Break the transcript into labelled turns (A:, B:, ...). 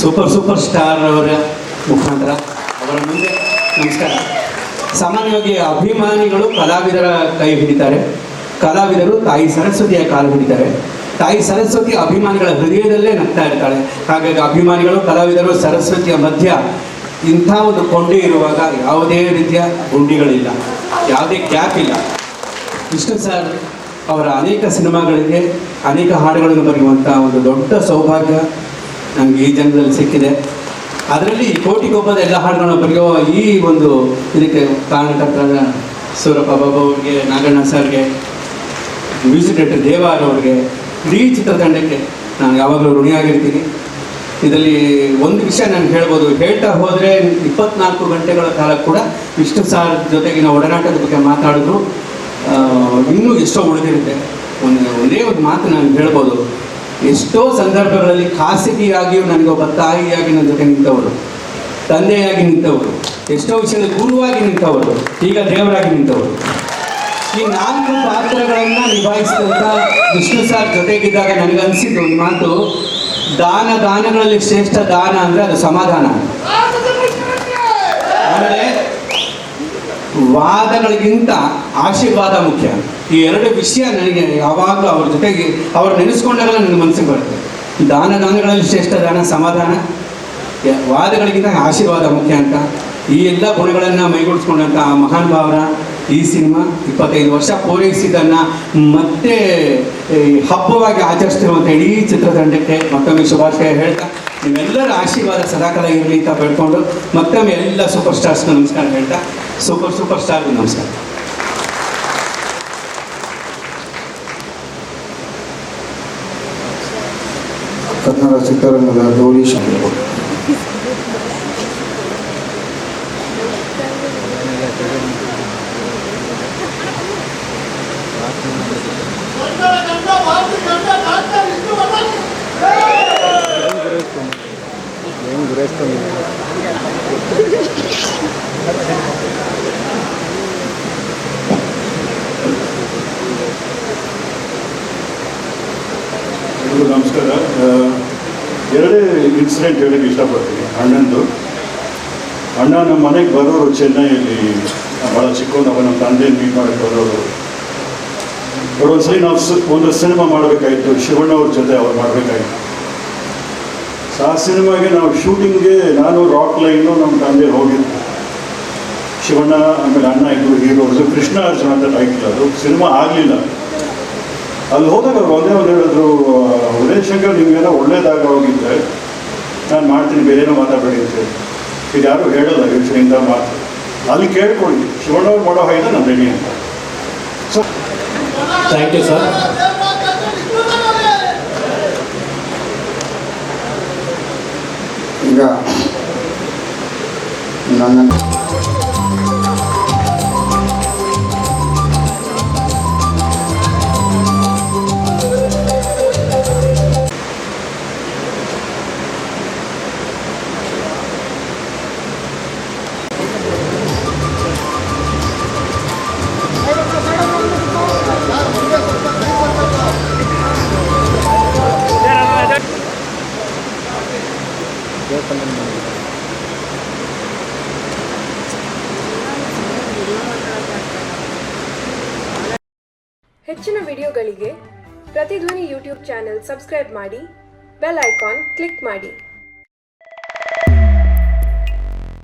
A: Super star ಅವರ ಮುಖಾಂತರ ಅವರ ಮುಂದೆ ನಮಸ್ಕಾರ. ಸಾಮಾನ್ಯವಾಗಿ ಅಭಿಮಾನಿಗಳು ಕಲಾವಿದರ ಕೈ ಹಿಡಿತಾರೆ, ಕಲಾವಿದರು ತಾಯಿ ಸರಸ್ವತಿಯ ಕಾಲು ಹಿಡಿತಾರೆ. ತಾಯಿ ಸರಸ್ವತಿ ಅಭಿಮಾನಿಗಳ ಹೃದಯದಲ್ಲೇ ನಗ್ತಾ ಇರ್ತಾಳೆ. ಹಾಗಾಗಿ ಅಭಿಮಾನಿಗಳು ಕಲಾವಿದರು ಸರಸ್ವತಿಯ ಮಧ್ಯ ಇಂಥ ಒಂದು ಕೊಂಡಿ ಇರುವಾಗ ಯಾವುದೇ ರೀತಿಯ ಗುಂಡಿಗಳಿಲ್ಲ, ಯಾವುದೇ ಗ್ಯಾಪ್ ಇಲ್ಲ. ವಿಷ್ಣು ಸರ್ ಅವರ ಅನೇಕ ಸಿನಿಮಾಗಳಿಗೆ ಅನೇಕ ಹಾಡುಗಳನ್ನು ಬರೆಯುವಂಥ ಒಂದು ದೊಡ್ಡ ಸೌಭಾಗ್ಯ ನನಗೆ ಈ ಜನ್ಮದಲ್ಲಿ ಸಿಕ್ಕಿದೆ. ಅದರಲ್ಲಿ ಕೋಟಿಗೊಬ್ಬದ ಎಲ್ಲ ಹಾಡುಗಳನ್ನ ಬರೆಯುವ ಈ ಒಂದು ಇದಕ್ಕೆ ಕಾರಣಕರ್ತರಾದ ಸೂರಪ್ಪ ಬಾಬು ಅವ್ರಿಗೆ, ನಾಗಣ್ಣ ಸರ್ಗೆ, ಮ್ಯೂಸಿಕ್ ಡೈರೆಕ್ಟರ್ ದೇವಾರ್ ಅವ್ರಿಗೆ, ಇಡೀ ಚಿತ್ರತಂಡಕ್ಕೆ ನಾನು ಯಾವಾಗಲೂ ಋಣಿಯಾಗಿರ್ತೀನಿ. ಇದರಲ್ಲಿ ಒಂದು ವಿಷಯ ನಾನು ಹೇಳ್ಬೋದು, ಹೇಳ್ತಾ ಹೋದರೆ 24 ಗಂಟೆಗಳ ಕಾಲ ಕೂಡ ವಿಷ್ಣು ಸಾರ್ ಜೊತೆಗಿನ ಒಡನಾಟದ ಬಗ್ಗೆ ಮಾತಾಡಿದ್ರು ಇನ್ನೂ ಎಷ್ಟೋ ಉಳಿದಿರುತ್ತೆ. ಒಂದೇ ಒಂದು ಮಾತು ನಾನು ಹೇಳ್ಬೋದು, ಎಷ್ಟೋ ಸಂದರ್ಭಗಳಲ್ಲಿ ಖಾಸಗಿಯಾಗಿಯೂ ನನಗೊಬ್ಬ ತಾಯಿಯಾಗಿ ನನ್ನ ಜೊತೆ ನಿಂತವರು, ತಂದೆಯಾಗಿ ನಿಂತವರು, ಎಷ್ಟೋ ವಿಷಯದಲ್ಲಿ ಗುರುವಾಗಿ ನಿಂತವರು, ಈಗ ದೇವರಾಗಿ ನಿಂತವರು. ಈ 4 ಪಾತ್ರಗಳನ್ನು ನಿಭಾಯಿಸಿದಂಥ ವಿಷ್ಣು ಸಾರ್ ಜೊತೆಗಿದ್ದಾಗ ನನಗನ್ಸಿದ್ದು ಒಂದು ಮಾತು, ದಾನಗಳಲ್ಲಿ ಶ್ರೇಷ್ಠ ದಾನ ಅಂದರೆ ಅದು ಸಮಾಧಾನ. ಆಮೇಲೆ ವಾದಗಳಿಗಿಂತ ಆಶೀರ್ವಾದ ಮುಖ್ಯ. ಈ 2 ವಿಷಯ ನನಗೆ ಯಾವಾಗಲೂ ಅವ್ರ ಜೊತೆಗೆ ಅವ್ರು ನೆನೆಸ್ಕೊಂಡಾಗ ನನ್ನ ಮನಸ್ಸಿಗೆ ಬರುತ್ತೆ. ದಾನಗಳಲ್ಲಿ ಶ್ರೇಷ್ಠ ದಾನ ಸಮಾಧಾನ, ವಾದಗಳಿಗಿಂತ ಆಶೀರ್ವಾದ ಮುಖ್ಯ ಅಂತ. ಈ ಎಲ್ಲ ಗುಣಗಳನ್ನು ಮೈಗೂಡಿಸ್ಕೊಂಡಂಥ ಮಹಾನ್ ಭಾವರ ಈ ಸಿನಿಮಾ 25 ವರ್ಷ ಪೂರೈಸಿದ್ದನ್ನು ಮತ್ತೆ ಹಬ್ಬವಾಗಿ ಆಚರಿಸ್ತಿರುವಂಥ ಇಡೀ ಚಿತ್ರತಂಡಕ್ಕೆ ಮತ್ತೊಮ್ಮೆ ಶುಭಾಶಯ ಹೇಳ್ತಾ, ನಿಮ್ಮೆಲ್ಲರ ಆಶೀರ್ವಾದ ಸದಾಕಾಲ ಇರಲಿ ಅಂತ ಬೇಡ್ಕೊಂಡು ಮತ್ತೊಮ್ಮೆ ಎಲ್ಲ ಸೂಪರ್ ಸ್ಟಾರ್ಸ್ಗೂ ನಮಸ್ಕಾರ ಹೇಳ್ತಾ, ಸೂಪರ್ ಸ್ಟಾರ್ಗೂ ನಮಸ್ಕಾರ.
B: ಕನ್ನಡ ಚಿತ್ರರಂಗದ ಗೌರಿ ಶಂಕರ್
C: ನಮಸ್ಕಾರ. 2 ಇನ್ಸಿಡೆಂಟ್ ಹೇಳಕ್ಕೆ ಇಷ್ಟಪಡ್ತೀನಿ. ಅಣ್ಣ ನಮ್ಮ ಮನೆಗೆ ಬರೋರು ಚೆನ್ನೈಯಲ್ಲಿ, ಭಾಳ ಚಿಕ್ಕವನವ, ನಮ್ಮ ತಂದೆ ಮೀಟ್ ಮಾಡೋಕ್ಕೆ ಬರೋರು. ಒಂದ್ಸಲಿ ನಾವು ಒಂದು ಸಿನಿಮಾ ಮಾಡಬೇಕಾಯಿತು, ಶಿವಣ್ಣ ಅವ್ರ ಜೊತೆ ಅವ್ರು ಮಾಡಬೇಕಾಯಿತು. ಆ ಸಿನಿಮಾಗೆ ನಾವು ಶೂಟಿಂಗ್ಗೆ ನಾನು ರಾಕ್ ಲೈನು ನಮ್ಮ ತಂದೆ ಹೋಗಿದ್ದು. ಶಿವಣ್ಣ ಆಮೇಲೆ ಅಣ್ಣ ಇಬ್ಬರು ಹೀರೋಸು, ಕೃಷ್ಣ ಅರ್ಜುನ ಅಂತ ಟೈಟ್ಲ್. ಅದು ಸಿನಿಮಾ ಆಗಲಿಲ್ಲ. ಅಲ್ಲಿ ಹೋದಾಗ ಅವ್ರು ಒಂದೇ ಒಂದು ಹೇಳಿದ್ರು, ಉದಯ್ ಶಂಕರ್ ನಿಮಗೆಲ್ಲ ಒಳ್ಳೇದಾಗ ಹೋಗಿದ್ದೆ, ನಾನು ಮಾಡ್ತೀನಿ, ಬೇರೇನೋ ಮಾತಾಡಬೇಡಿ ಅಂತ ಹೇಳಿ. ಇದು ಯಾರು ಹೇಳಲ್ಲ ಯೋಚನೆಯಿಂದ ಮಾತು. ಅಲ್ಲಿ ಕೇಳ್ಕೊಳ್ಳಿ, ಶಿವಣ್ಣವ್ರು ಮಾಡೋ ಹಾಗೆ ನಾನು ರೆಡಿ ಅಂತ. So
A: thank you sir.
B: ಈಗ ನನ್ನ
D: ಹೆಚ್ಚಿನ ವಿಡಿಯೋಗಳಿಗೆ ಪ್ರತಿಧ್ವನಿ ಯೂಟ್ಯೂಬ್ ಚಾನೆಲ್ ಸಬ್ಸ್ಕ್ರೈಬ್ ಮಾಡಿ, ಬೆಲ್ ಐಕಾನ್ ಕ್ಲಿಕ್ ಮಾಡಿ.